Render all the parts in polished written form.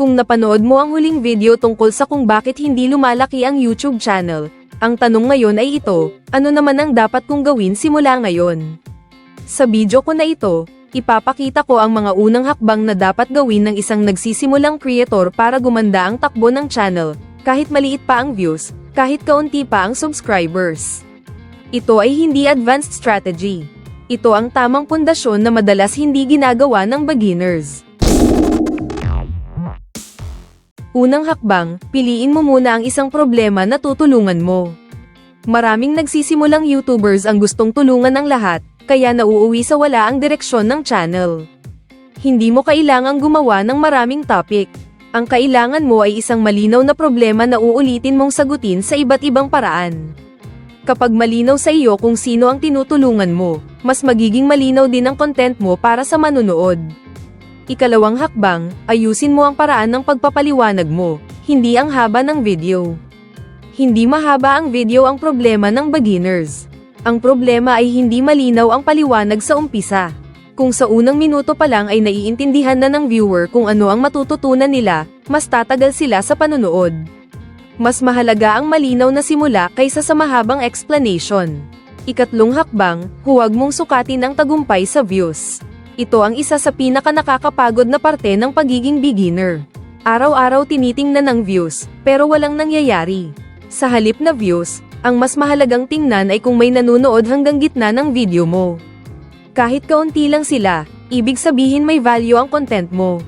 Kung napanood mo ang huling video tungkol sa kung bakit hindi lumalaki ang YouTube channel, ang tanong ngayon ay ito, ano naman ang dapat kong gawin simula ngayon? Sa video ko na ito, ipapakita ko ang mga unang hakbang na dapat gawin ng isang nagsisimulang creator para gumanda ang takbo ng channel, kahit maliit pa ang views, kahit kaunti pa ang subscribers. Ito ay hindi advanced strategy. Ito ang tamang pundasyon na madalas hindi ginagawa ng beginners. Unang hakbang, piliin mo muna ang isang problema na tutulungan mo. Maraming nagsisimulang YouTubers ang gustong tulungan ang lahat, kaya nauuwi sa wala ang direksyon ng channel. Hindi mo kailangang gumawa ng maraming topic. Ang kailangan mo ay isang malinaw na problema na uulitin mong sagutin sa iba't ibang paraan. Kapag malinaw sa iyo kung sino ang tinutulungan mo, mas magiging malinaw din ang content mo para sa manunood. Ikalawang hakbang, ayusin mo ang paraan ng pagpapaliwanag mo, hindi ang haba ng video. Hindi mahaba ang video ang problema ng beginners. Ang problema ay hindi malinaw ang paliwanag sa umpisa. Kung sa unang minuto pa lang ay naiintindihan na ng viewer kung ano ang matututunan nila, mas tatagal sila sa panunood. Mas mahalaga ang malinaw na simula kaysa sa mahabang explanation. Ikatlong hakbang, huwag mong sukatin ang tagumpay sa views. Ito ang isa sa pinaka-nakakapagod na parte ng pagiging beginner. Araw-araw tinitingnan ng views, pero walang nangyayari. Sa halip na views, ang mas mahalagang tingnan ay kung may nanunood hanggang gitna ng video mo. Kahit kaunti lang sila, ibig sabihin may value ang content mo.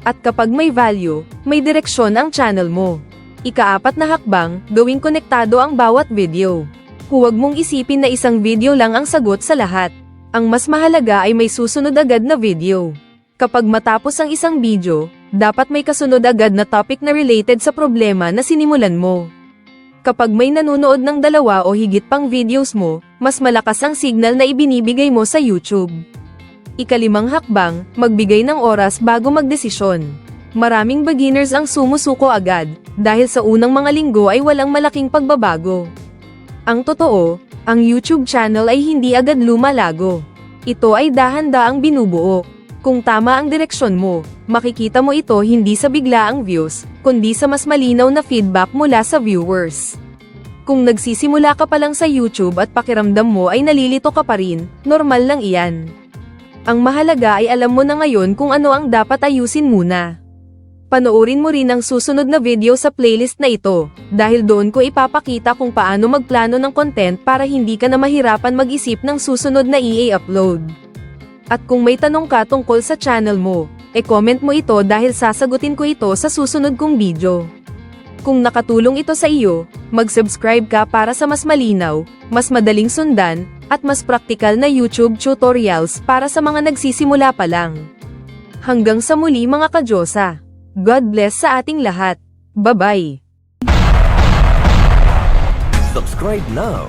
At kapag may value, may direksyon ang channel mo. Ikaapat na hakbang, gawing konektado ang bawat video. Huwag mong isipin na isang video lang ang sagot sa lahat. Ang mas mahalaga ay may susunod agad na video. Kapag matapos ang isang video, dapat may kasunod agad na topic na related sa problema na sinimulan mo. Kapag may nanonood ng 2 o higit pang videos mo, mas malakas ang signal na ibinibigay mo sa YouTube. Ikalimang hakbang, magbigay ng oras bago magdesisyon. Maraming beginners ang sumusuko agad, dahil sa unang mga linggo ay walang malaking pagbabago. Ang totoo, ang YouTube channel ay hindi agad lumalago. Ito ay dahan-daang binubuo. Kung tama ang direksyon mo, makikita mo ito hindi sa biglaang views, kundi sa mas malinaw na feedback mula sa viewers. Kung nagsisimula ka pa lang sa YouTube at pakiramdam mo ay nalilito ka pa rin, normal lang iyan. Ang mahalaga ay alam mo na ngayon kung ano ang dapat ayusin muna. Panoorin mo rin ang susunod na video sa playlist na ito, dahil doon ko ipapakita kung paano magplano ng content para hindi ka na mahirapan mag-isip ng susunod na i-upload. At kung may tanong ka tungkol sa channel mo, comment mo ito dahil sasagutin ko ito sa susunod kong video. Kung nakatulong ito sa iyo, mag-subscribe ka para sa mas malinaw, mas madaling sundan, at mas praktikal na YouTube tutorials para sa mga nagsisimula pa lang. Hanggang sa muli mga ka-Diyosa. God bless sa ating lahat. Bye-bye. Subscribe now